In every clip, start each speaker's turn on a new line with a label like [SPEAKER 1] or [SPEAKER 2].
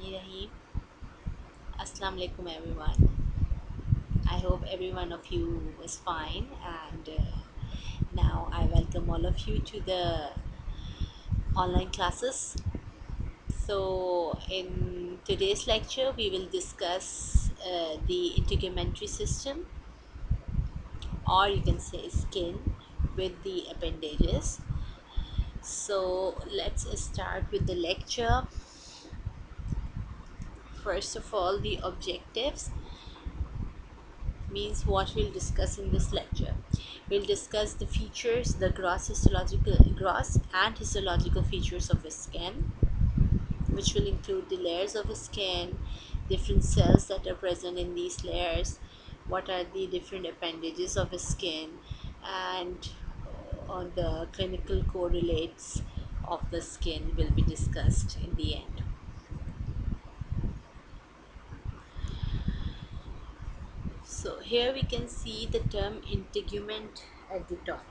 [SPEAKER 1] Bismillahirrahmanirrahim. Assalamu alaikum everyone. I hope every one of you is fine, and now I welcome all of you to the online classes. So in today's lecture we will discuss the integumentary system, or you can say skin with the appendages. So let's start with the lecture. First of all, the objectives means what we'll discuss in this lecture. We'll discuss the features, the gross and histological features of a skin, which will include the layers of a skin, different cells that are present in these layers, what are the different appendages of a skin, and on the clinical correlates of the skin will be discussed in the end. So here we can see the term integument at the top.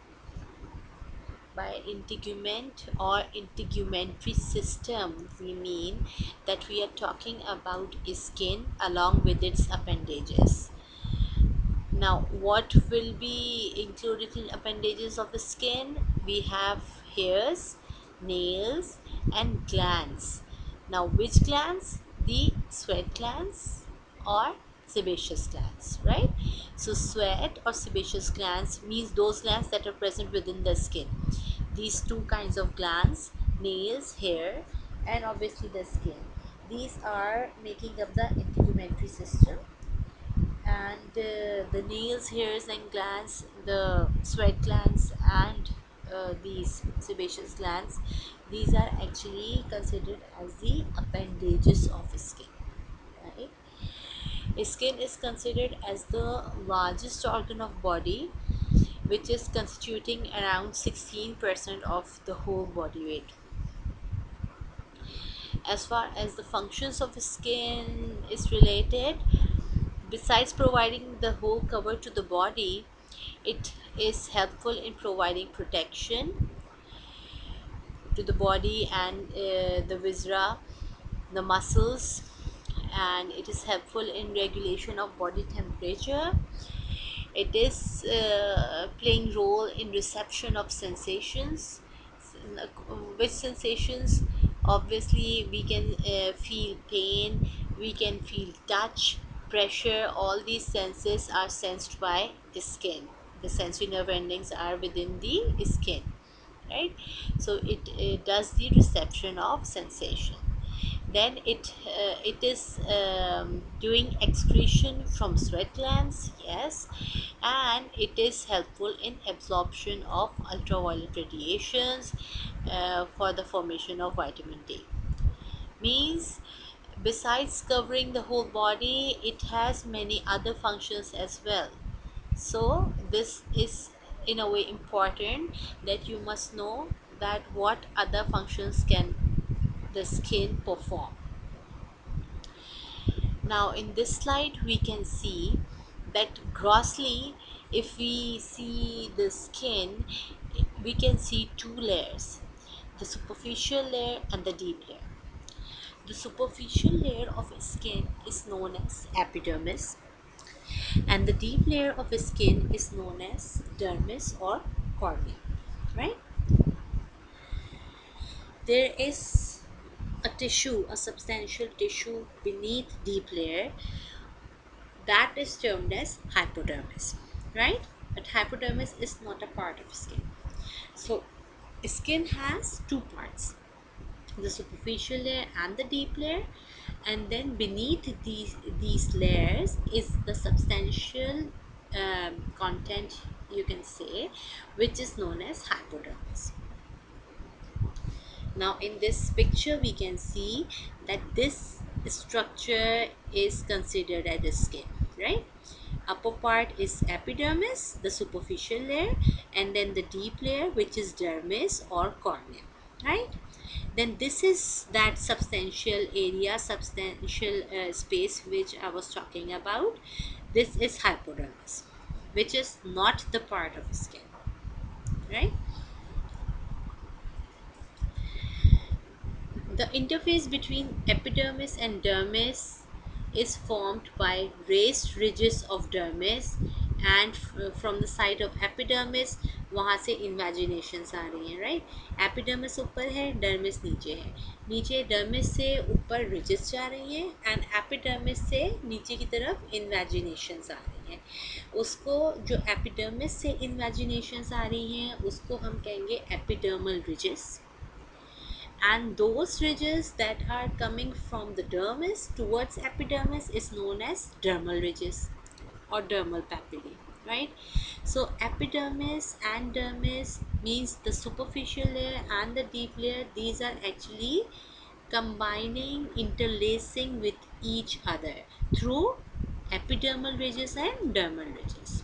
[SPEAKER 1] By integument or integumentary system, we mean that we are talking about skin along with its appendages. Now, what will be included in appendages of the skin? We have hairs, nails, and glands. Now, which glands? The sweat glands or sebaceous glands, right? So, sweat or sebaceous glands means those glands that are present within the skin. These two kinds of glands, nails, hair, and obviously the skin. These are making up the integumentary system, and the nails, hairs, and glands, the sweat glands, and these sebaceous glands, these are actually considered as the appendages of skin, right? Skin is considered as the largest organ of body, which is constituting around 16% of the whole body weight. As far as the functions of skin is related, besides providing the whole cover to the body, it is helpful in providing protection to the body and the viscera, the muscles, and it is helpful in regulation of body temperature. It is playing role in reception of sensations. Which sensations? Obviously, we can feel pain, we can feel touch, pressure. All these senses are sensed by the skin. The sensory nerve endings are within the skin, right? So it does the reception of sensation. Then it is doing excretion from sweat glands, yes, and it is helpful in absorption of ultraviolet radiations for the formation of vitamin D. Means besides covering the whole body, it has many other functions as well. So this is in a way important that you must know that what other functions can the skin perform. Now in this slide we can see that grossly, if we see the skin, we can see two layers, the superficial layer and the deep layer. The superficial layer of skin is known as epidermis, and the deep layer of skin is known as dermis or cornea, right? There is a tissue, a substantial tissue beneath deep layer, that is termed as hypodermis, right? But hypodermis is not a part of skin. So skin has two parts, the superficial layer and the deep layer, and then beneath these layers is the substantial content, you can say, which is known as hypodermis. Now in this picture we can see that this structure is considered as the skin, right? Upper part is epidermis, the superficial layer, and then the deep layer, which is dermis or cornea, right? Then this is that substantial area, substantial space which I was talking about. This is hypodermis, which is not the part of skin, right? The interface between epidermis and dermis is formed by raised ridges of dermis and from the side of epidermis वहाँ से इन्वेजिनेशंस आ रही हैं right epidermis ऊपर है dermis नीचे है नीचे dermis से ऊपर रिजेस जा रही हैं एंड एपिडर्मिस से नीचे की तरफ इन्वेजिनेशंस आ रही हैं उसको जो एपिडर्मिस से इन्वेजिनेशंस आ रही हैं उसको हम कहेंगे epidermal ridges and those ridges that are coming from the dermis towards epidermis is known as dermal ridges or dermal papillae, right? So epidermis and dermis means the superficial layer and the deep layer. These are actually combining, interlacing with each other through epidermal ridges and dermal ridges.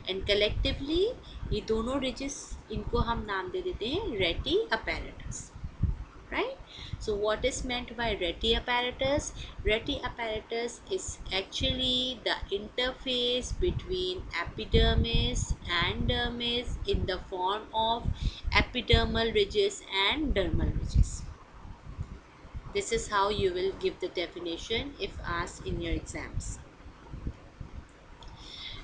[SPEAKER 1] And collectively ये दोनों ridges इनको हम नाम दे देते हैं रेटी apparatus. Right? So what is meant by reti apparatus? Reti apparatus is actually the interface between epidermis and dermis in the form of epidermal ridges and dermal ridges. This is how you will give the definition if asked in your exams.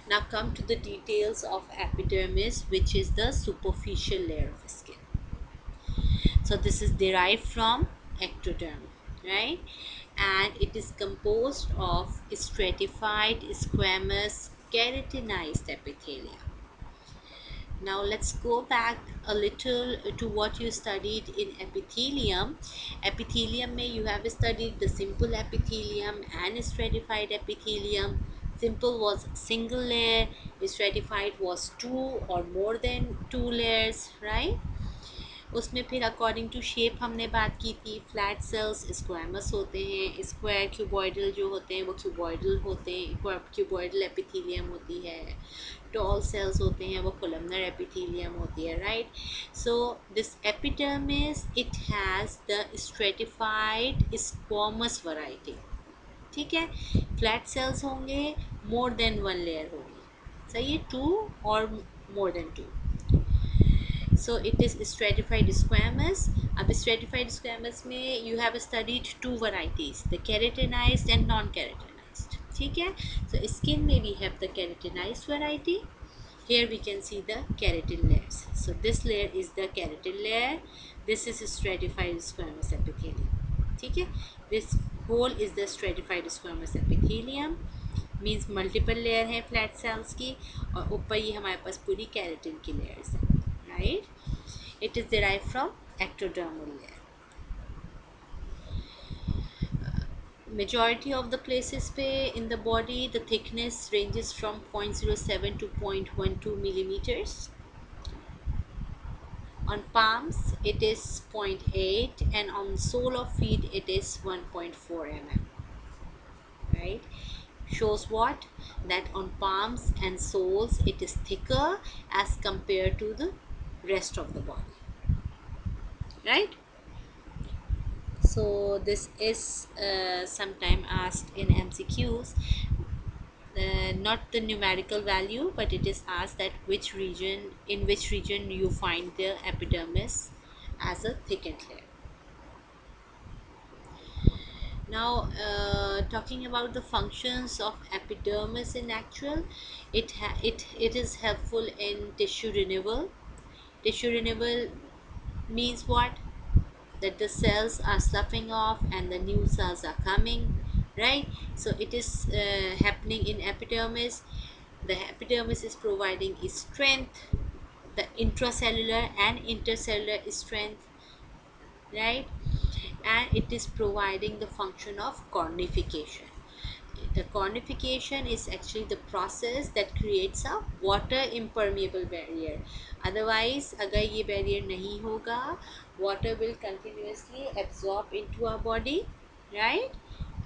[SPEAKER 1] Now come to the details of epidermis, which is the superficial layer of the skin. So this is derived from ectoderm, right? And it is composed of stratified squamous keratinized epithelia. Now let's go back a little to what you studied in epithelium. Epithelium में you have studied the simple epithelium and stratified epithelium. Simple was single layer, stratified was two or more than two layers, right? उसमें फिर according to shape हमने बात की थी flat sales squamous होते हैं square cuboidal जो होते हैं वो क्यूबॉइडल होते हैं क्यूबॉइडल एपिथेलियम होती है टॉल सेल्स होते हैं वो कोलमनर एपिथेलियम होती है right so this epidermis it has the stratified squamous variety ठीक है फ्लैट सेल्स होंगे मोर देन वन लेयर होगी सही है टू और more than two So it is stratified squamous. अब stratified squamous में you have studied two varieties, the keratinized and non-keratinized. ठीक है? So skin में we have the keratinized variety. Here we can see the keratin layers. So this layer is the keratin layer. This is stratified squamous epithelium. ठीक है? This whole is the stratified squamous epithelium. Means multiple layer है flat cells की और ऊपर ये हमारे पास पूरी keratin की layers है. Right? It is derived from ectodermal layer. Majority of the places पे in the body the thickness ranges from 0.07 to 0.12 millimeters. On palms it is 0.8 and on sole of feet it is 1.4 mm. Right? Shows what? That on palms and soles it is thicker as compared to the rest of the body. Right? So this is sometime asked in MCQs, not the numerical value but it is asked that in which region you find the epidermis as a thickened layer. Now talking about the functions of epidermis in actual, it is helpful in tissue renewal. Tissue renewal means what? That the cells are sloughing off and the new cells are coming, right? So it is happening in epidermis. The epidermis is providing strength, the intracellular and intercellular strength, right? And it is providing the function of cornification. The cornification is actually the process that creates a water impermeable barrier. Otherwise अगर ये barrier नहीं होगा water will continuously absorb into our body, right?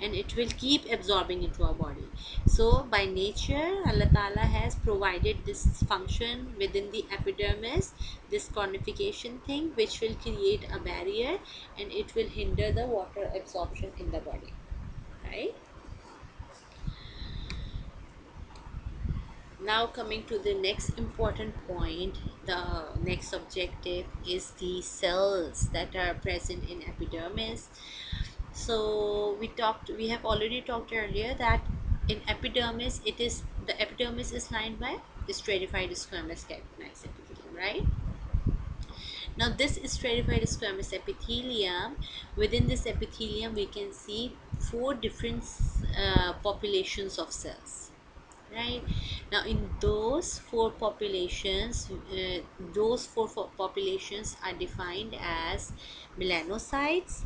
[SPEAKER 1] And it will keep absorbing into our body. So by nature Allah Ta'ala has provided this function within the epidermis, this cornification thing which will create a barrier and it will hinder the water absorption in the body, right? Now coming to the next important point, the next objective is the cells that are present in epidermis. So we have already talked earlier that in epidermis, the epidermis is lined by stratified squamous chitinized epithelium, right? Now this stratified squamous epithelium, within this epithelium we can see four different populations of cells, right? Now in those populations are defined as melanocytes,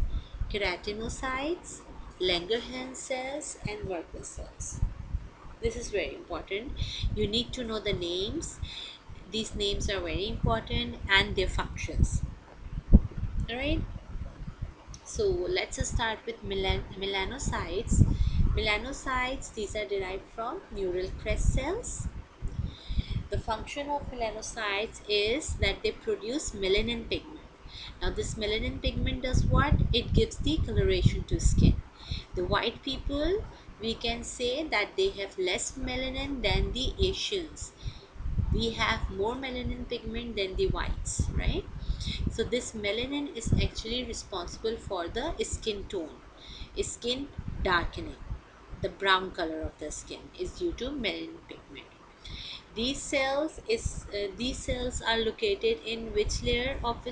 [SPEAKER 1] keratinocytes, Langerhans cells and Werner cells. This is very important. You need to know the names. These names are very important and their functions. All right, so let's start with melanocytes. Melanocytes, these are derived from neural crest cells. The function of melanocytes is that they produce melanin pigment. Now this melanin pigment does what? It gives the coloration to skin. The white people, we can say that they have less melanin than the Asians. We have more melanin pigment than the whites, right? So this melanin is actually responsible for the skin tone, skin darkening. The brown color of the skin is due to melanin pigment. These cells are located in which layer of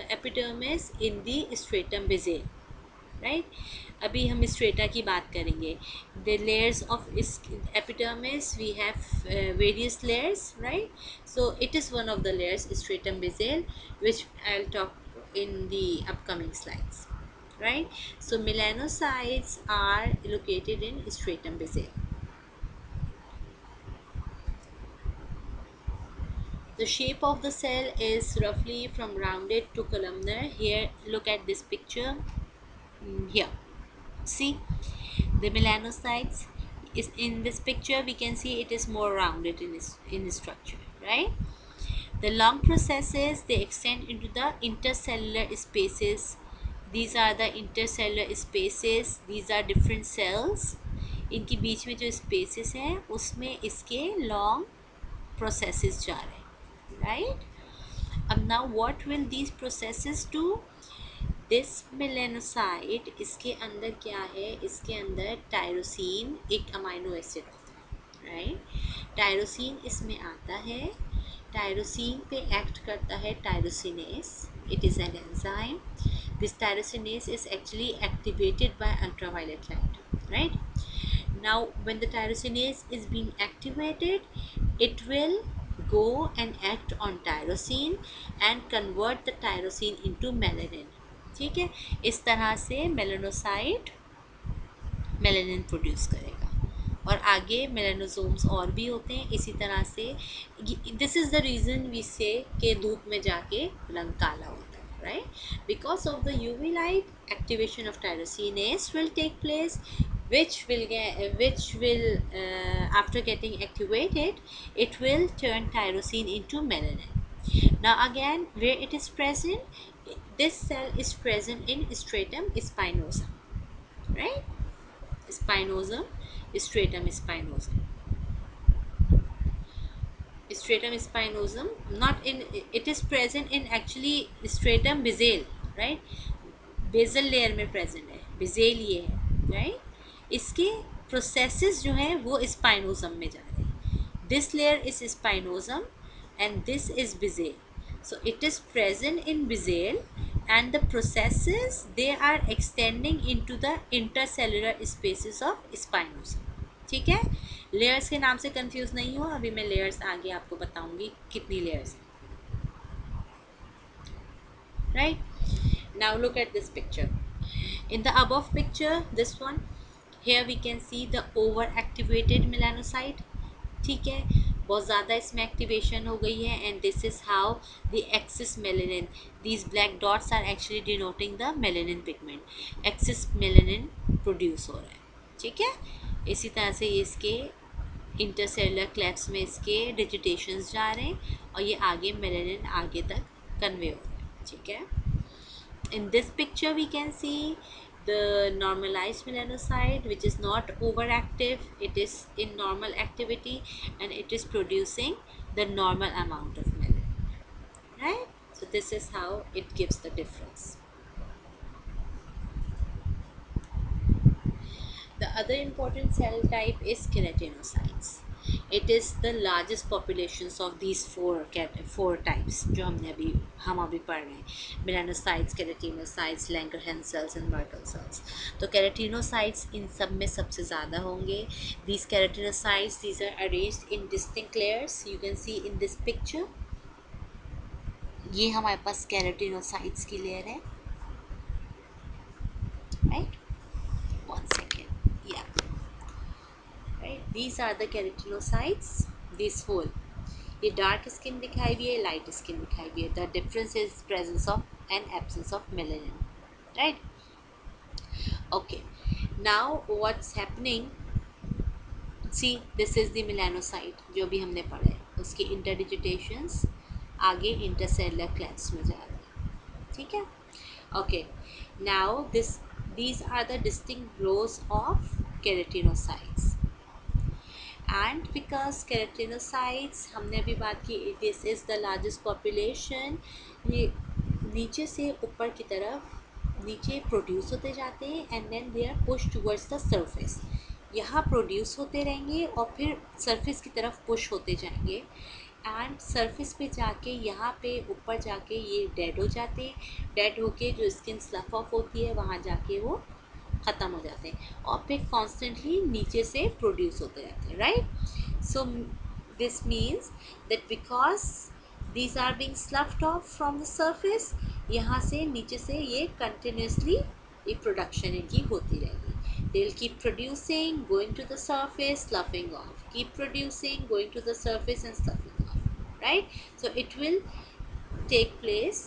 [SPEAKER 1] epidermis? In the stratum basale, right अभी हम strata की बात करेंगे the layers of epidermis we have various layers right so it is one of the layers stratum basale which I'll talk in the upcoming slides, right? So melanocytes are located in stratum basale. The shape of the cell is roughly from rounded to columnar. Here, look at this picture. Here, see the melanocytes is in this picture. We can see it is more rounded in structure, right? The long processes, they extend into the intercellular spaces. These are the intercellular spaces. These are different cells. इनके बीच में जो spaces हैं उसमें इसके long processes जा रहे हैं, right? अब now what will these processes do? This melanocyte, इसके अंदर क्या है? इसके अंदर टायरोसिन एक अमाइनो एसिड होता है, राइट? टायरोसिन इसमें आता है. टायरोसिन पे एक्ट करता है tyrosinase. It is an enzyme. This tyrosinase is actually activated by ultraviolet light, right? Now when the tyrosinase is being activated, it will go and act on tyrosine and convert the tyrosine into melanin. ठीक है, इस तरह से melanocyte melanin produce करेगा. और आगे मेलानोसोम्स और भी होते हैं इसी तरह से. This is the reason we say कि धूप में जाके रंग काला होता है, right? Because of the UV light activation of tyrosinase will take place, which will after getting activated, it will turn tyrosine into melanin. Now again, where it is present? This cell is present in stratum spinosum, right? Spinosum, stratum spinosum. Stratum spinosum, not in, it is present in actually stratum basale, right? Basal layer में present है, basal ये है, right? इसके processes जो हैं वो स्पाइनोजम में जा रहे हैं. This layer is spinosum and this is basale. So it is present in basale and the processes they are extending into the intercellular spaces of spinosum. ठीक है, लेयर्स के नाम से कंफ्यूज नहीं हो. अभी मैं लेयर्स आगे आपको बताऊंगी कितनी लेयर्स हैं, right? Now look at this picture. In the above picture, this one, here we can see the overactivated melanocyte. ठीक है, बहुत ज़्यादा इसमें एक्टिवेशन हो गई है and this is how the excess melanin, these black dots are actually denoting the melanin pigment. excess melanin produce हो रहा है, ठीक है? इसी तरह से ये इसके इंटरसेलुलर क्लेफ्ट्स में इसके डिजिटेशंस जा रहे हैं और ये आगे मेलानिन आगे तक कन्वे हो रहा है, ठीक है? In this picture we can see The normalized melanocyte, which is not overactive, it is in normal activity and it is producing the normal amount of melanin, right? So this is how it gives the difference. The other important cell type is keratinocytes. It is the largest populations of these four types जो हम अभी पढ़ रहे हैं, melanocytes, keratinocytes, Langerhans cells and Merkel cells. तो keratinocytes इन सब में सबसे ज़्यादा होंगे. These keratinocytes, these are arranged in distinct layers. You can see in this picture. ये हमारे पास keratinocytes की लेयर है, right? One second. Yeah. Right? These are the keratinocytes. This whole, ये डार्क स्किन दिखाई हुई है, लाइट स्किन दिखाई हुई है. The difference is presence of and absence of melanin, right? Okay, now what's happening, see this is the melanocyte जो भी हमने पढ़ा है, उसके इंटरडिजिटेशंस आगे इंटरसेलुलर क्लैट्स में जा रहे हैं, ठीक है? Okay, now these are the distinct rows of keratinocytes. And because keratinocytes हमने अभी बात की, this is the largest population, ये नीचे से ऊपर की तरफ नीचे प्रोड्यूस होते जाते हैं and then they are push towards the surface. यहाँ प्रोड्यूस होते रहेंगे और फिर सरफेस की तरफ पुश होते जाएंगे एंड सरफेस पे जाके यहाँ पे ऊपर जाके ये डेड हो जाते हैं. डेड होके जो स्किन स्लफ ऑफ होती है वहाँ जाके वो ख़त्म हो जाते हैं और फिर कॉन्स्टेंटली नीचे से प्रोड्यूस होते रहते हैं, right? So this means that because these are being sloughed off from the surface, यहाँ से नीचे से ये कंटिन्यूसली ये प्रोडक्शन इनकी होती रहेगी. They will keep producing, going to the surface, sloughing off. Keep producing, going to the surface and sloughing off. Right? So it will take place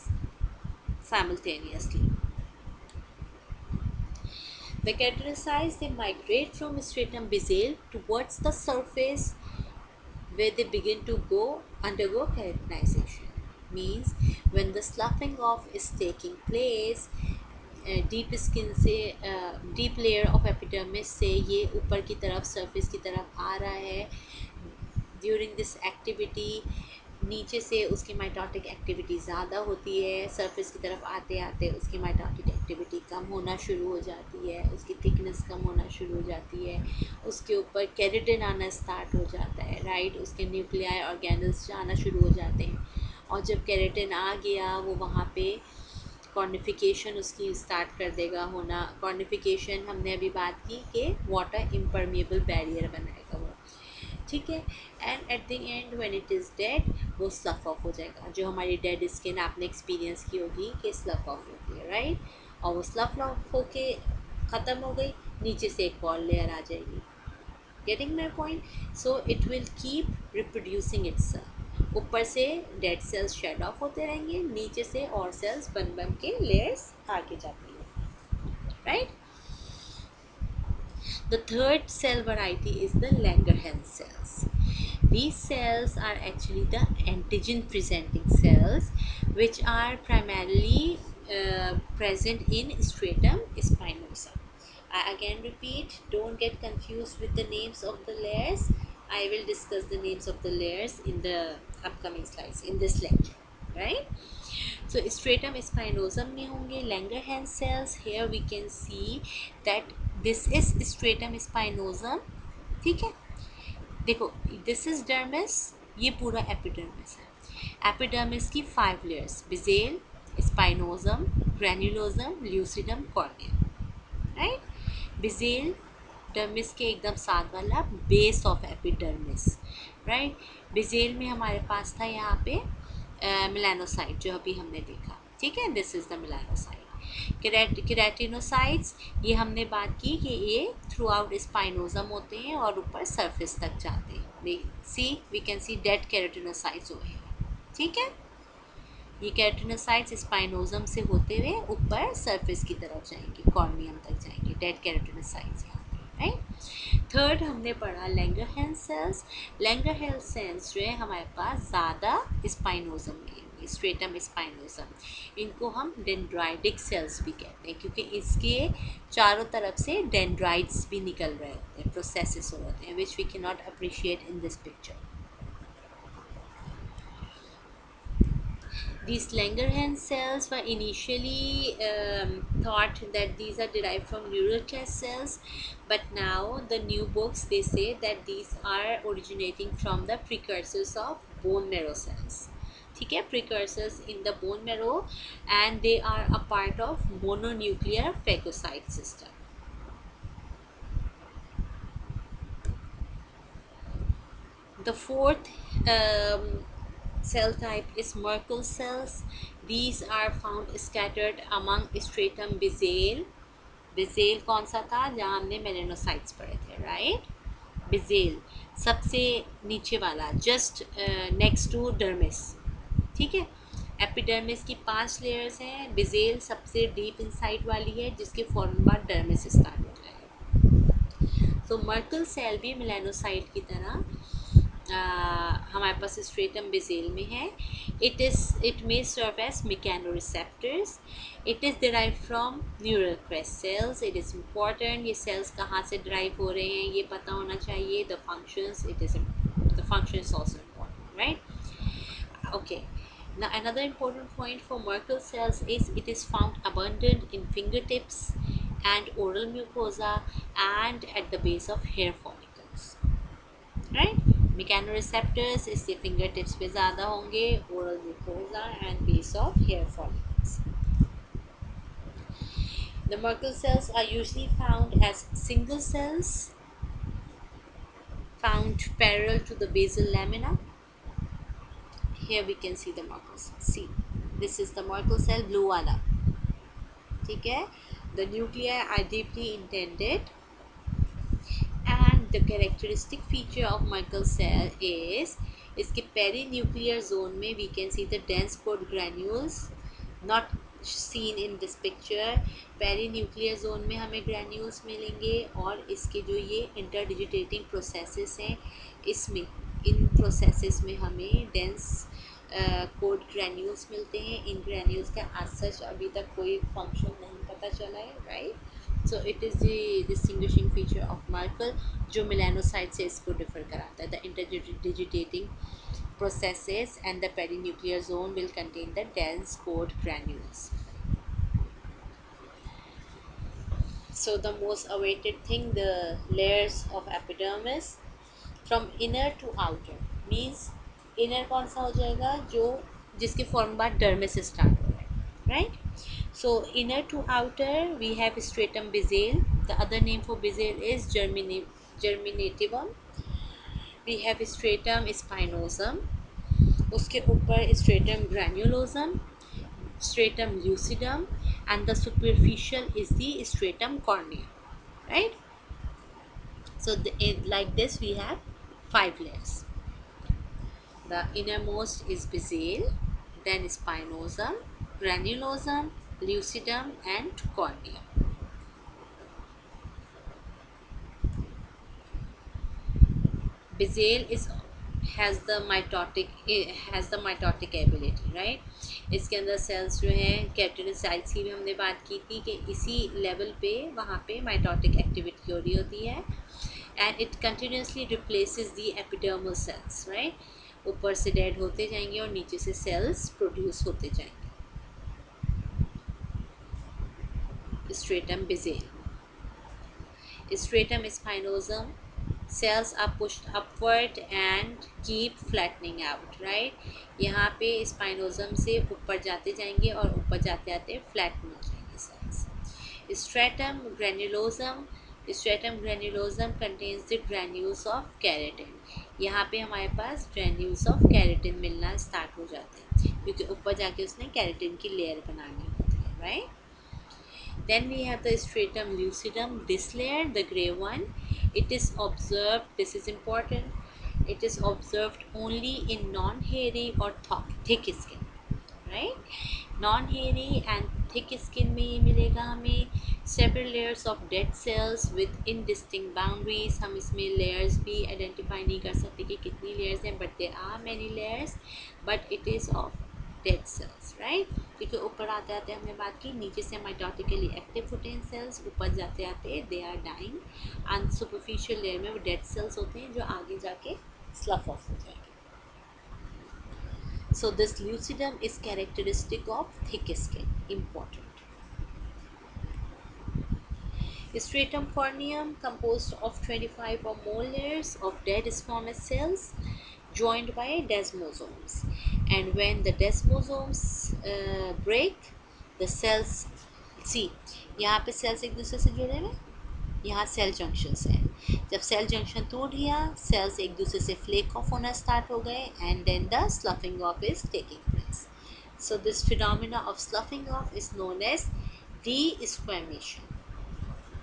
[SPEAKER 1] simultaneously. The keratinocytes, they migrate from stratum basale towards the surface where they begin to undergo keratinization. Means when the sloughing off is taking place, deep skin से deep layer of epidermis से ये ऊपर की तरफ surface की तरफ आ रहा है. ड्यूरिंग दिस एक्टिविटी नीचे से उसकी माइटोटिक एक्टिविटी ज़्यादा होती है, सरफेस की तरफ आते आते उसकी माइटोटिक एक्टिविटी कम होना शुरू हो जाती है, उसकी थिकनेस कम होना शुरू हो जाती है, उसके ऊपर केराटिन आना स्टार्ट हो जाता है, राइट? उसके न्यूक्लियाई ऑर्गेनल्स आना शुरू हो जाते हैं और जब केराटिन आ गया वो वहाँ पे कॉर्निफिकेशन उसकी स्टार्ट कर देगा होना. कॉर्निफिकेशन हमने अभी बात की कि वाटर इम्परमेबल बैरियर बनाएगा वो, ठीक है? And at the end when it is dead वो स्लफ ऑफ हो जाएगा. जो हमारी डेड स्किन आपने एक्सपीरियंस की होगी कि स्लफ ऑफ होती है, राइट? और वो स्लफ ऑफ होके ख़त्म हो गई, नीचे से एक और लेयर आ जाएगी. Getting my point? So it will keep reproducing itself. ऊपर से डेड सेल्स शेड ऑफ होते रहेंगे, नीचे से और सेल्स बन के लेयर्स आगे जाती है, right? The third cell variety is the Langerhans cells. These cells are actually the antigen presenting cells which are primarily present in stratum spinosum. I again repeat, don't get confused with the names of the layers. I will discuss the names of the layers in the upcoming slides in this lecture, right? So stratum spinosum में होंगे Langerhans cells. Here we can see that this is stratum spinosum, ठीक है? देखो, this is dermis, ये पूरा epidermis है. Epidermis की 5 layers: basal, spinosum, granulosum, lucidum, cornea, right? Basal dermis के एकदम साथ वाला base of epidermis, right? Bessel में हमारे पास था यहाँ पे मेलानोसाइट जो अभी हमने देखा, ठीक है? This is the melanocyte. Keratinocytes, ये हमने बात की कि ये थ्रू आउट स्पाइनोजम होते हैं और ऊपर सरफेस तक जाते हैं. We can see dead keratinocytes हुए हैं, ठीक है? ये केराटिनोसाइट्स स्पाइनोजम से होते हुए ऊपर सरफेस की तरफ जाएंगे, कॉर्नियम तक जाएंगे, डेड केराटिनोसाइट्स यहाँ पे, राइट? थर्ड हमने पढ़ा लैंगरहैंस सेल्स. लैंगरहैंस सेल्स जो है हमारे पास ज़्यादा स्पाइनोजम में, स्ट्रेटम स्पाइनोसम। इनको हम डेंड्राइटिक सेल्स भी कहते हैं क्योंकि इसके चारों तरफ से डेंड्राइट्स भी निकल रहे होते हैं, प्रोसेसेस होते हैं, which we can not appreciate in this picture. These Langerhans cells were initially thought that these are derived from neural class cells, but now the new books they say that these are originating from the precursors of bone marrow cells. ठीक है, precursors in the bone marrow, and they are a part of mononuclear phagocyte system. The fourth cell type is Merkel cells. These are found scattered among stratum basale. Bezel कौन सा था जहाँ हमने melanocytes पढ़े थे, right? Bezel सबसे नीचे वाला, जस्ट नेक्स्ट टू डर्मिस, ठीक है। एपिडर्मिस की 5 लेयर्स हैं, बेजेल सबसे डीप इनसाइड वाली है जिसके फौरन बाद डर्मिस स्टार्ट हो जाएगा। तो मर्कल सेल भी मेलेनोसाइट की तरह हमारे पास स्ट्रेटम बेसेल में है। It may serve as mechanoreceptors. It is derive from neural crest cells. It is important ये सेल्स कहाँ से डिराइव हो रहे हैं ये पता होना चाहिए। The functions, the function is also important, right? Okay, now another important point for Merkel cells is it is found abundant in fingertips and oral mucosa and at the base of hair follicles, right? Mechanoreceptors इसके finger tips पे ज़्यादा होंगे, oral mucosa and base of hair follicles. The Merkel cells are usually found as single cells found parallel to the basal lamina. Here we can see the Merkel cell. See, this is the Merkel cell, blue वाला, ठीक है। The nuclei are deeply indented. And the characteristic feature of Merkel cell is इसके perinuclear zone में we can see the dense cord granules not seen in this picture. Perinuclear zone में हमें granules मिलेंगे और इसके जो ये इंटरडिजिटेटिंग प्रोसेसेस हैं इसमें, इन प्रोसेसेस में हमें डेंस कोड ग्रैन्यूल्स मिलते हैं। इन ग्रैन्यूल्स का आज सच अभी तक कोई फंक्शन नहीं पता चला है, right? So it is the distinguishing feature of Merkel जो मेलानोसाइट से इसको डिफर कराता है। The interdigitating processes and the perinuclear zone will contain the dense cord granules. So the most awaited thing, the layers of epidermis from inner to outer means inner कौन सा हो जाएगा जो जिसके फॉर्म बाद डर्मिस स्टार्ट हो रहा है, right? So inner to outer we have stratum basale. The other name for basale is germinativum. We have stratum spinosum. उसके ऊपर stratum granulosum, stratum lucidum, and the superficial is the stratum corneum, right? So like this we have 5 layers. The innermost is basale, then spinosum, granulosum, lucidum, and corneum. Basale has the mitotic ability, right? इसके अंदर sales जो हैं कैरेटिनोसाइट्स की भी हमने बात की थी कि इसी लेवल पे वहाँ पे माइटोटिक एक्टिविटी हो रही होती है and it continuously replaces the epidermal cells, right? ऊपर से डेड होते जाएंगे और नीचे से सेल्स प्रोड्यूस होते जाएंगे। Stratum Bessel, stratum spinosum, cells are pushed upward and keep flattening out, right? यहाँ पे स्पाइनोजम से ऊपर जाते जाएंगे और ऊपर जाते जाते फ्लैटन हो जाएंगे cells. Stratum granulosum contains the granules of keratin. यहाँ पे हमारे पास ग्रैन्यूल्स ऑफ कैरेटिन मिलना स्टार्ट हो जाते हैं क्योंकि ऊपर जाके उसने कैरेटिन की लेयर बनानी होती है, right? Then we have the stratum lucidum, this layer, the gray one. It is observed, this is important, it is observed only in non-hairy or thick skin, right? Non-hairy and thick skin में ये मिलेगा हमें several layers of dead cells with indistinct boundaries. हम इसमें layers भी identify नहीं कर सकते कि कितनी layers हैं, but there are many layers, but it is of dead cells, right. क्योंकि ऊपर आते आते हमने बात की, नीचे से माइटोटिकली एक्टिव होते हैं सेल्स, ऊपर जाते आते they are dying, and superficial layer में वो डेड सेल्स होते हैं जो आगे जाके स्लफ ऑफ हो जाएंगे। So this lucidum is characteristic of thick skin. Important. Stratum corneum composed of 25 or more layers of dead squamous cells joined by desmosomes. And when the desmosomes break, the cells, see, यहाँ पे cells एक दूसरे से जुड़े हैं, यहाँ cell junctions हैं। जब सेल जंक्शन टूट गया, सेल्स एक दूसरे से फ्लेक ऑफ होना स्टार्ट हो गए, and then the sloughing of is taking place. So this phenomena of sloughing off is known as de-squamation.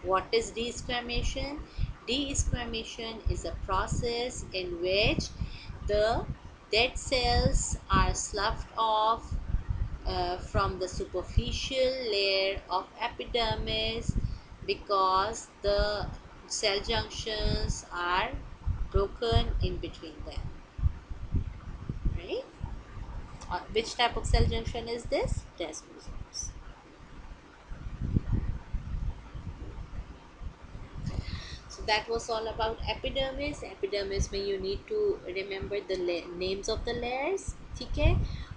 [SPEAKER 1] What is de-squamation? De-squamation is a process in which the dead cells are sloughed off from the superficial layer of epidermis because the cell junctions are broken in between them, right? Which type of cell junction is this? Desmosomes. So that was all about epidermis. Epidermis में you need to remember the names of the layers, ठीक है,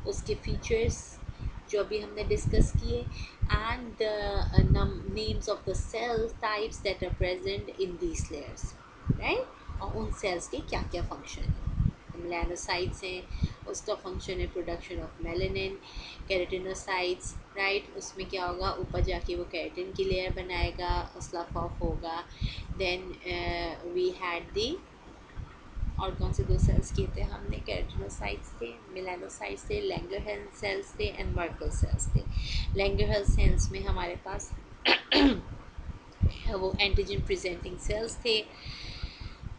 [SPEAKER 1] उसके features जो अभी हमने discuss किए, and the names of the cell types that are present in these layers, right? और उन cells के क्या क्या function है। मेलानोसाइट्स हैं, उसका फंक्शन है production of melanin. Keratinocytes, right, उसमें क्या होगा, ऊपर जाके वो केराटिन की लेयर बनाएगा, स्लफ ऑफ होगा। देन वी हैड दी, और कौन से दो सेल्स किए थे हमने, केराटिनोसाइट्स थे, मेलानोसाइट्स थे, लैंगरहैंस सेल्स थे, एंड मर्कल सेल्स थे। लैंगरहैंस सेल्स में हमारे पास वो एंटीजन प्रेजेंटिंग सेल्स थे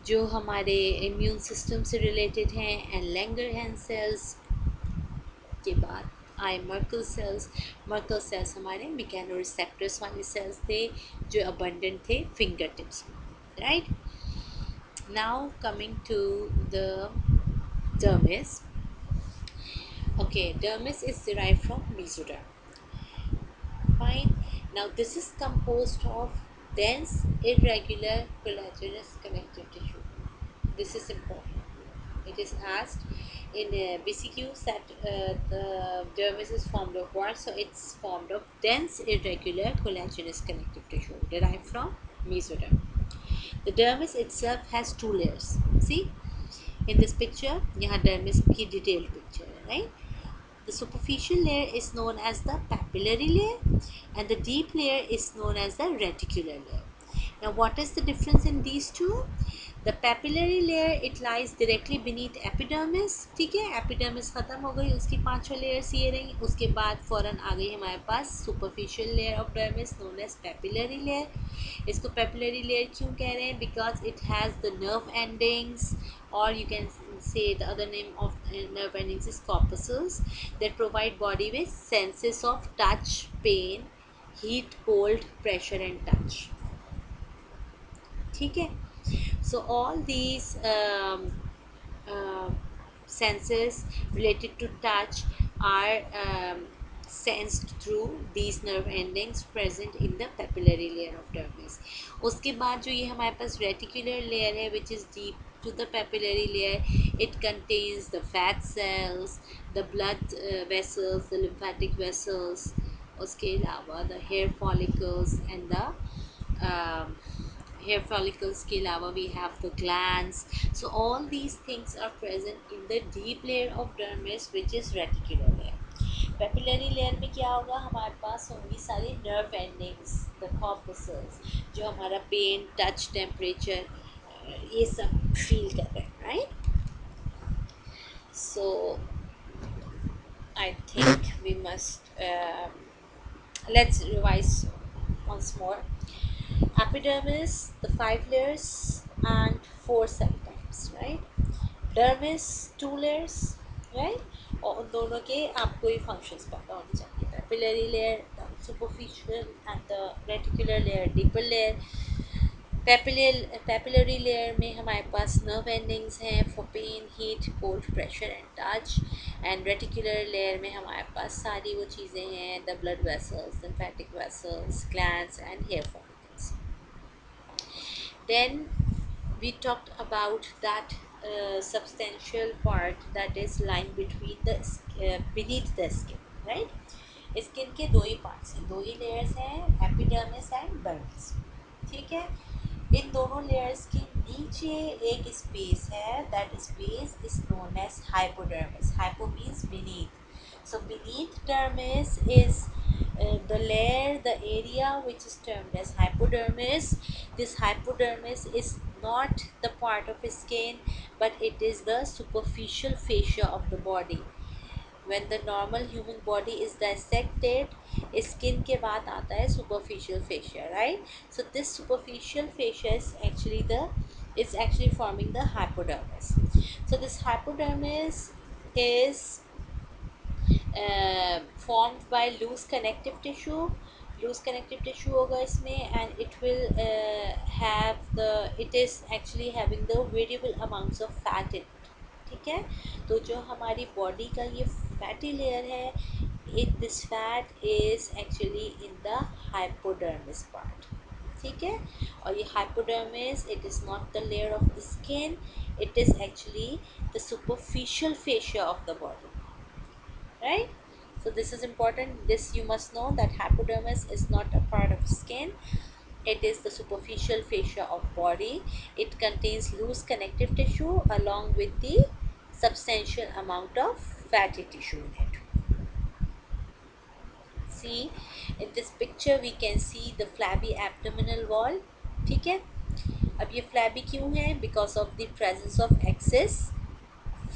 [SPEAKER 1] जो हमारे इम्यून सिस्टम से रिलेटेड हैं, एंड लैंगरहैंस सेल्स के बाद आए मर्कल सेल्स। मर्कल सेल्स हमारे मैकेनो रिसेप्टर्स वाले सेल्स थे जो अबंडेंट थे फिंगर टिप्स में, right. Now coming to the dermis. Okay, dermis is derived from mesoderm. Fine. Now this is composed of dense, irregular, collagenous connective tissue. This is important. It is asked in BCQs that the dermis is formed of what? So it's formed of dense, irregular, collagenous connective tissue derived from mesoderm. The dermis itself has two layers. See, in this picture, यहाँ dermis की detailed picture है, right? The superficial layer is known as the papillary layer, and the deep layer is known as the reticular layer. Now, what is the difference in these two? The papillary layer, it lies directly beneath epidermis, ठीक है, epidermis ख़त्म हो गई, उसकी पांचों layers ये रही, उसके बाद फ़ौरन आ गई हमारे पास superficial layer of dermis known as papillary layer. इसको papillary layer क्यों कह रहे हैं? Because it has the nerve endings, or you can say the other name of nerve endings is corpuscles that provide body with senses of touch, pain, heat, cold, pressure and touch, ठीक है। So all these uh, senses related to touch are sensed through these nerve endings present in the papillary layer of dermis. उसके बाद जो ये हमारे पास reticular layer है, which is deep to the papillary layer, it contains the fat cells, the blood vessels, the lymphatic vessels, उसके अलावा the hair follicles and the hair follicles के अलावा we have the glands. So all these things are present in the deep layer of dermis, which is reticular layer. Papillary layer में क्या होगा, हमारे पास होंगी सारी nerve endings, the corpuscles, जो हमारा pain, touch, temperature ये सब feel कर रहे हैं, right? So I think we must let's revise once more. Epidermis, the 5 layers and 4 cell types, right? Dermis, 2 layers, right? और उन दोनों के आपको ये functions पता होने चाहिए। Papillary layer, the superficial, and the reticular layer, deeper layer. Papillary layer में हमारे पास नर्व एंडिंग्स हैं for pain, heat, cold, pressure and touch. And reticular layer में हमारे पास सारी वो चीज़ें हैं, the blood vessels, lymphatic vessels, glands and hair follicles. Then we talked about that substantial part that is lying between beneath the skin, right? Skin के दो ही parts हैं, दो ही लेयर्स हैं, एपिडर्मिस एंड डर्मिस। ठीक है, इन दोनों लेयर्स के नीचे एक स्पेस है, that space is known as hypodermis. Hypo means beneath, so beneath dermis is the layer, the area which is termed as hypodermis. This hypodermis is not the part of skin, but it is the superficial fascia of the body. When the normal human body is dissected, skin के बाद आता है superficial fascia, right? So this superficial fascia is actually forming the hypodermis. So this hypodermis is formed by loose connective tissue होगा इसमें, and it will it is actually having the variable amounts of fat in it. ठीक है, तो जो हमारी body का ये fatty layer है, this fat is actually in the hypodermis part. ठीक है, और ये hypodermis, it is not the layer of the skin, it is actually the superficial fascia of the body, right? So this is important, this you must know, that hypodermis is not a part of skin, it is the superficial fascia of body. It contains loose connective tissue along with the substantial amount of fatty tissue in it. See, in this picture we can see the flabby abdominal wall. ठीक है, अब ये flabby क्यों है? Because of the presence of excess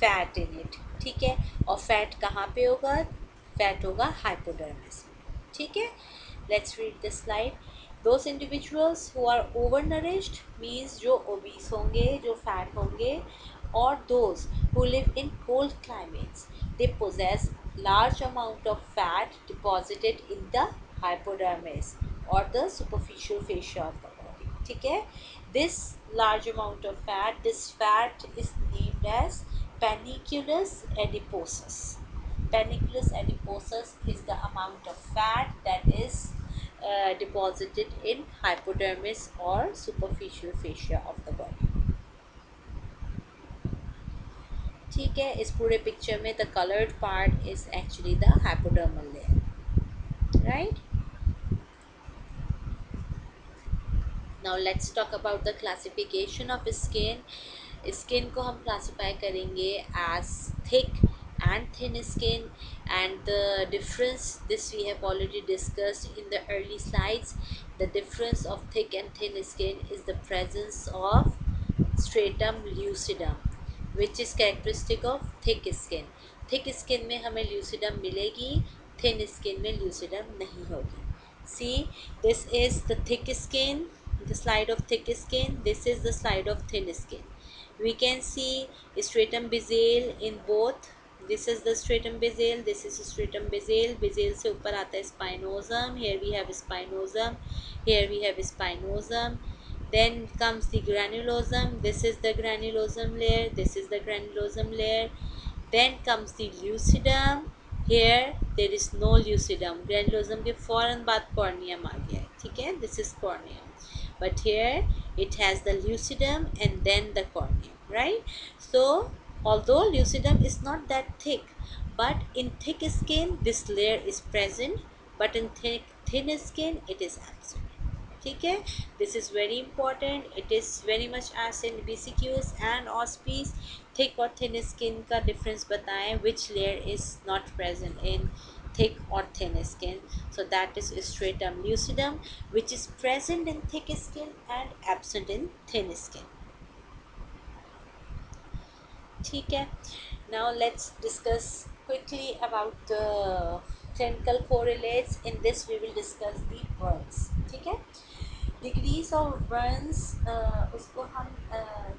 [SPEAKER 1] fat in it. ठीक है, और fat कहाँ पे होगा? फैट होगा हाइपोडर्मिस में। ठीक है, let's read the slide. Those individuals who are over nourished means जो ओबीस होंगे, जो फैट होंगे, और those who live in cold climates, they possess large amount of fat deposited in the hypodermis or the superficial fascia of the body. ठीक है, this large amount of fat, this fat is named as panniculus adiposus. Panniculus adiposus is the amount of fat that is deposited in hypodermis or superficial fascia of the body. ठीक है, इस पूरे picture में the coloured part is actually the hypodermal layer, right? Now let's talk about the classification of skin. Skin को हम classify करेंगे as thick and thin skin, and the difference, this we have already discussed in the early slides. The difference of thick and thin skin is the presence of stratum lucidum, which is characteristic of thick skin. thick skin में हमें lucidum मिलेगी, thin skin में lucidum नहीं होगी. See, this is the thick skin, the slide of thick skin, this is the slide of thin skin. We can see stratum basale in both. This is the stratum basale, this is stratum basale. Basale से ऊपर आता है spinosum. Here we have spinosum, here we have spinosum. Then comes the granulosum. This is the granulosum layer, this is the granulosum layer. Then comes the lucidum. Here there is no lucidum. Granulosum के फौरन बाद corneum आ गया है, ठीक है, this is corneum. But here it has the lucidum and then the corneum, right? So although lucidum is not that thick, but in thick skin this layer is present, but in thin skin it is absent. ठीक है, this is very important, it is very much asked in BCQs and OSPs. thick और thin skin का difference बताएं, which layer is not present in thick or thin skin. So that is stratum lucidum, which is present in thick skin and absent in thin skin. ठीक है, now let's discuss quickly about the clinical correlates. In this we will discuss the burns. ठीक है, degrees of Burns उसको हम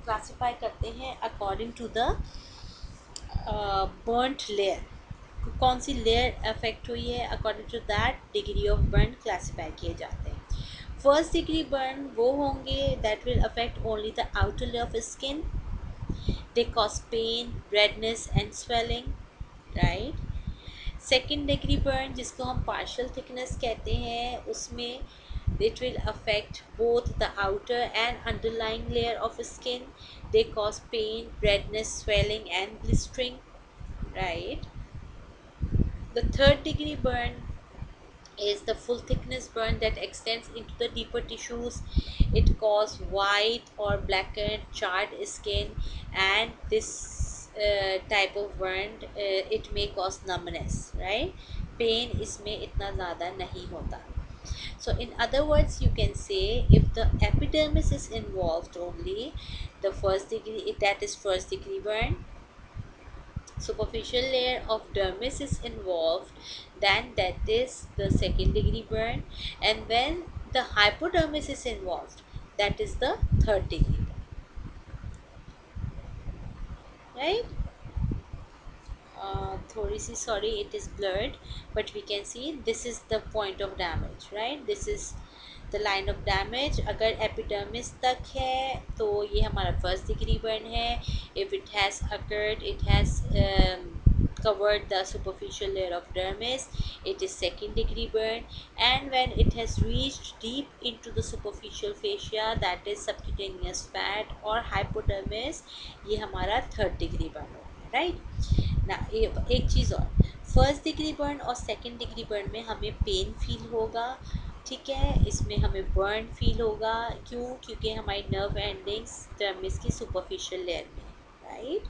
[SPEAKER 1] classify करते हैं according to the burned layer. कौन सी लेयर अफेक्ट हुई है, according to that degree of burn classify किए जाते हैं. फर्स्ट डिग्री बर्न वो होंगे that will affect only the outer layer of skin. They cause pain, redness and swelling, right. Second degree burn जिसको हम partial thickness कहते हैं, उसमें it will affect both the outer and underlying layer of skin. They cause pain, redness, swelling and blistering, right. The third degree burn is the full thickness burn that extends into the deeper tissues. It causes white or blackened charred skin, and this type of burn it may cause numbness, right. Pain इसमें इतना ज़्यादा नहीं होता. So in other words, you can say if the epidermis is involved only, the first degree, that is first degree burn. Superficial layer of dermis is involved, then that is the second degree burn. And when the hypodermis is involved, that is the third degree burn, right. थोड़ी सी sorry it is blurred, but we can see this is the point of damage, right. This is the line of damage. अगर epidermis तक है तो ये हमारा first degree burn है. If it has occurred, it has covered the superficial layer of dermis, it is second degree burn. And when it has reached deep into the superficial fascia, that is subcutaneous fat or hypodermis, ये हमारा third degree burn हो गया, right ना. एक चीज़ और, first degree burn और second degree burn में हमें पेन फील होगा, ठीक है. इसमें हमें बर्न फील होगा, क्यों? क्योंकि हमारी नर्व एंडिंग्स डर्मिस की सुपरफिशियल लेयर में, right.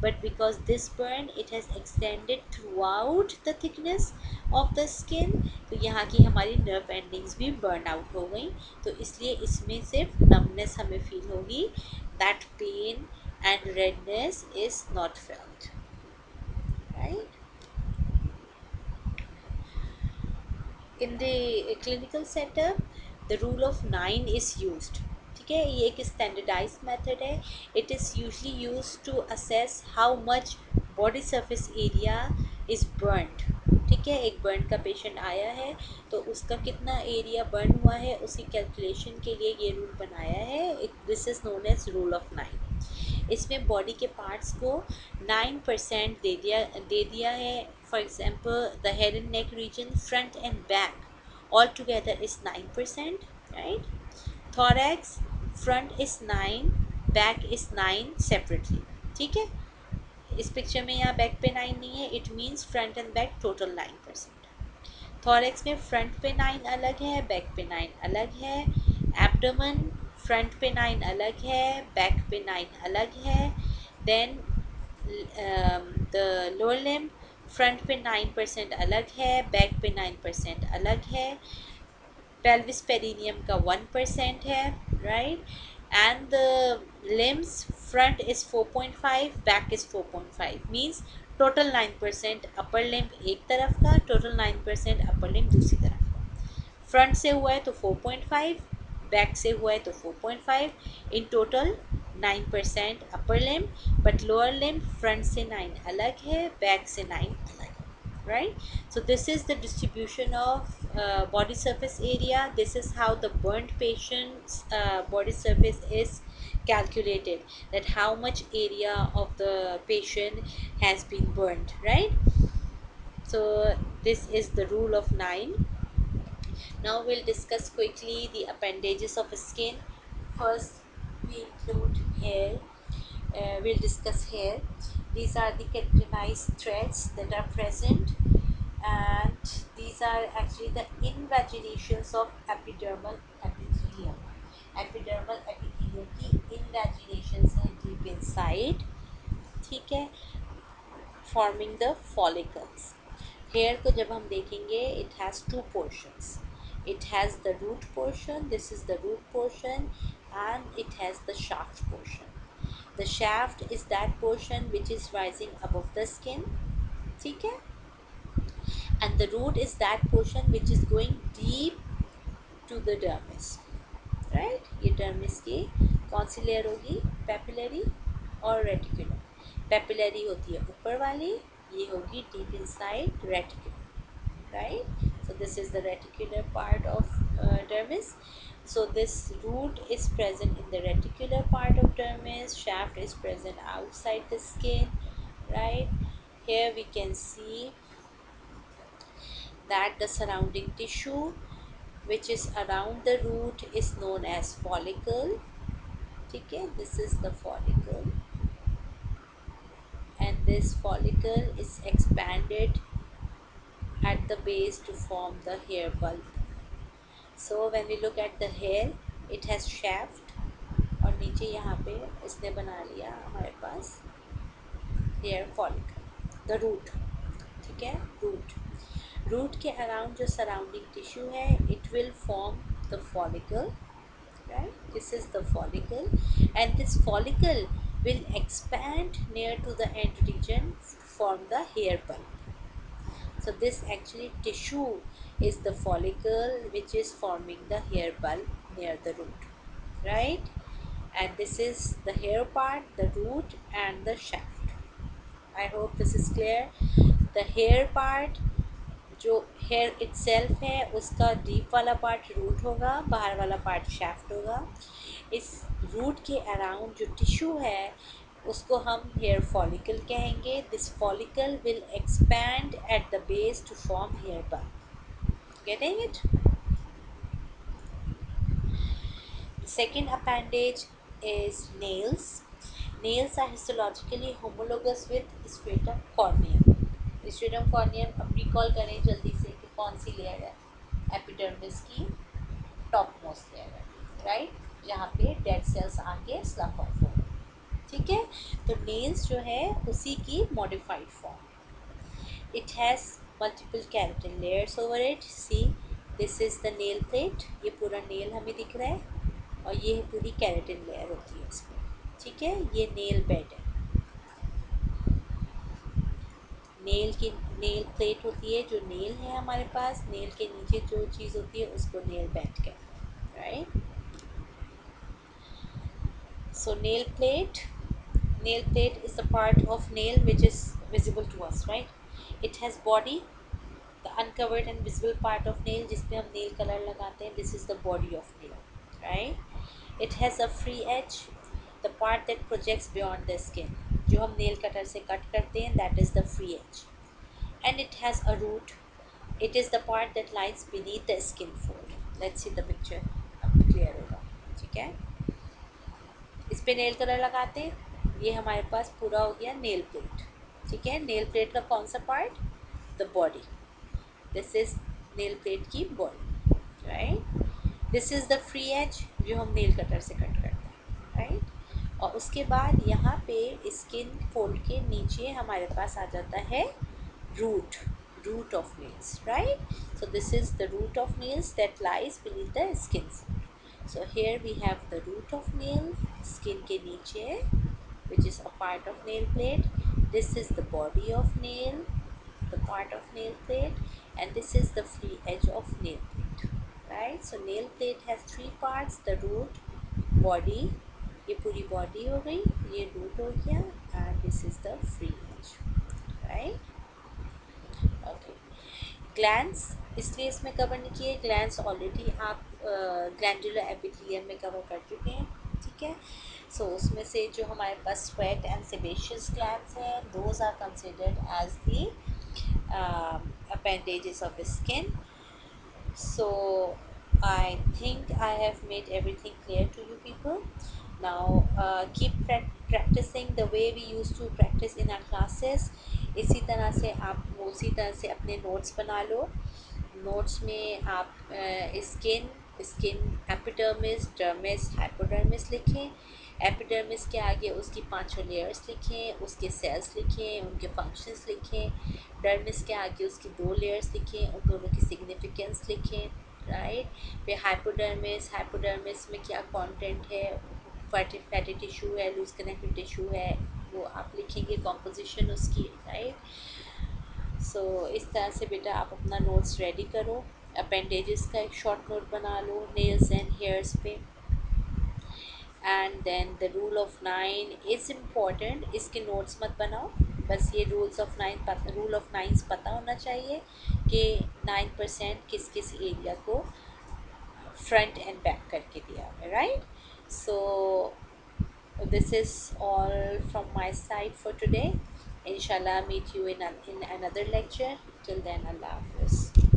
[SPEAKER 1] But because this burn it has extended through out the thickness of the skin, तो यहाँ की हमारी नर्व एंडिंग्स भी बर्न आउट हो गई, तो इसलिए इसमें सिर्फ नमनेस हमें फील होगी. That pain and redness is not felt, right. In the clinical setup, the rule of 9 is used, ठीक है. ये एक स्टैंडर्डाइज मेथड है. It is usually use to assess how much body surface area is burned, ठीक है. एक burn का patient आया है तो उसका कितना एरिया बर्न हुआ है, उसी कैलकुलेशन के लिए ये रूल बनाया है. This is known as rule of 9. इसमें बॉडी के पार्ट्स को 9% दे दिया है. For example the head and neck region, front and back all together is 9%, right. Thorax, front is 9, back is 9 separately, ठीक है. इस पिक्चर में यहाँ बैक पे 9 नहीं है, it means front and back total 9%. Thorax में फ्रंट पे 9 अलग है, बैक पे 9 अलग है. एब्डोमेन, फ्रंट पे 9 अलग है, बैक पे 9 अलग है. Then the lower limb, front पे 9% अलग है, बैक पे 9% अलग है. पेल्विस पेरिनियम का 1% है, right. And the limbs, front is 4.5, back is 4.5, means total 9% upper limb एक तरफ का, टोटल 9% अपर लिम्ब दूसरी तरफ का. फ्रंट से हुआ है तो 4.5, बैक से हुआ है तो 4.5, in total 9% upper limb. But lower limb front से 9 अलग है, बैक से 9 अलग है, right. So this is the distribution of body surface area. This is how the burnt patient's body surface is calculated, that how much area of the patient has been burnt, right. So this is the rule of 9. Now we'll discuss quickly the appendages of skin. First we include hair. We'll discuss hair. These are the keratinized threads that are present, and these are actually the invaginations of epidermal epithelium. Epidermal epithelium की invaginations हैं deep inside, ठीक है, forming the follicles. Hair को जब हम देखेंगे, it has two portions. It has the root portion, this is the root portion, and it has the shaft portion. The shaft is that portion which is rising above the skin, ठीक है, and the root is that portion which is going deep to the dermis, right. ये dermis की कौन सी layer होगी, papillary और reticular. Papillary होती है ऊपर वाली, ये होगी deep inside reticulum, right. So this is the reticular part of dermis. So this root is present in the reticular part of dermis, shaft is present outside the skin, right? Here we can see that the surrounding tissue which is around the root is known as follicle. Okay, this is the follicle, and this follicle is expanded at the base to form the hair bulb. So when we look at the hair, it has shaft और नीचे यहाँ पे इसने बना लिया हमारे पास hair follicle, the root. ठीक है, रूट। रूट के अराउंड जो सराउंडिंग टिश्यू है, it will form the follicle, right? This is the follicle, and this follicle will expand near to the end region, form the hair bulb. So this actually tissue is the follicle which is forming the hair bulb near the root, right? And this is the hair part, the root and the shaft. I hope this is clear. The hair part, जो hair itself है, उसका deep वाला part root होगा, बाहर वाला part shaft होगा। इस root के अराउंड जो टिश्यू है उसको हम हेयर फॉलिकल कहेंगे। This follicle will expand at the base to form hair bulb. Getting it? Second appendage is nails. Nails are histologically homologous with stratum corneum. Stratum corneum अब recall करें जल्दी से कि कौन सी लेयर है, एपिडर्मिस की टॉप मोस्ट लेयर है, राइट, जहाँ पे डेड सेल्स आके स्लफ ऑफ हो। ठीक है, तो नेल्स जो है उसी की modified form. It has multiple keratin layers over it. See, this is the nail plate, ये पूरा नेल हमें दिख रहा है, और ये पूरी केराटिन लेयर होती है इसमें। ठीक है, ये नेल बेड है, नेल की नेल प्लेट होती है, जो नेल है हमारे पास, नेल के नीचे जो चीज़ होती है उसको नेल बेड कहते हैं, right? So nail plate is the part of nail which is visible to us, right? It has body, the uncovered and visible part of nail जिसमें हम nail color लगाते हैं, this is the body of nail, right? It has a free edge, the part that projects beyond the skin, जो हम nail cutter से cut करते हैं, that is the free edge. And it has a root, it is the part that lies beneath the skin fold. Let's see the picture, अब clear होगा। ठीक है, इस पे नेल कलर लगाते हैं, ये हमारे पास पूरा हो गया नेल प्लेट। ठीक है, नेल प्लेट का कौन सा part? The body. This is nail plate की body, right? This is the free edge जो हम नेल कटर से कट करते हैं, राइट? और उसके बाद यहाँ पे स्किन फोल्ड के नीचे हमारे पास आ जाता है root, root of nails, right? So this is the root of nails that lies beneath the skin fold. So here we have the root of nail, skin के नीचे, which is a part of nail plate. This is the body of nail, the part of nail plate, and this is the free edge of nail plate, right? So nail plate has three parts: the root, body, ये पूरी body हो गई, ये root हो गया, and this is the free edge, right? Okay, glands इसलिए इसमें cover नहीं किए, ग्लैंड्स ऑलरेडी आप ग्लैंडुलर एपिथेलियम में कवर कर चुके हैं। ठीक है, सो उसमें से जो हमारे पास स्वेट एंड सेबेशियस ग्लैंड्स हैं, those are considered as the appendages of the skin. So I think I have made everything clear to you people. Now keep practicing the way we used to practice in our classes. इसी तरह से आप उसी तरह से अपने notes बना लो। Notes में आप स्किन एपिडर्मिस, डर्मिस, हाइपोडर्मिस लिखें। एपिडर्मिस के आगे उसकी पांचों लेयर्स लिखें, उसके सेल्स लिखें, उनके फंक्शंस लिखें। डर्मिस के आगे उसकी दो लेयर्स लिखें, उन दोनों की सिग्निफिकेंस लिखें, राइट? फिर हाइपोडर्मिस में क्या कंटेंट है, फैटी टिश्यू है, लूज कनेक्टिव टिश्यू है, वो आप लिखेंगे कॉम्पोजिशन उसकी, राइट? सो इस तरह से बेटा आप अपना नोट्स रेडी करो। अपेंडेजेस का एक शॉर्ट नोट बना लो नेल्स एंड हेयर्स पे। And then the rule of 9 is important, इसके नोट्स मत बनाओ, बस ये रूल ऑफ 9 पता होना चाहिए कि 9% किस किस एरिया को फ्रंट एंड बैक करके दिया हुआ है, right? So this is all from my side for today. Inshallah, meet you in another lecture. Till then, Allah Hafiz.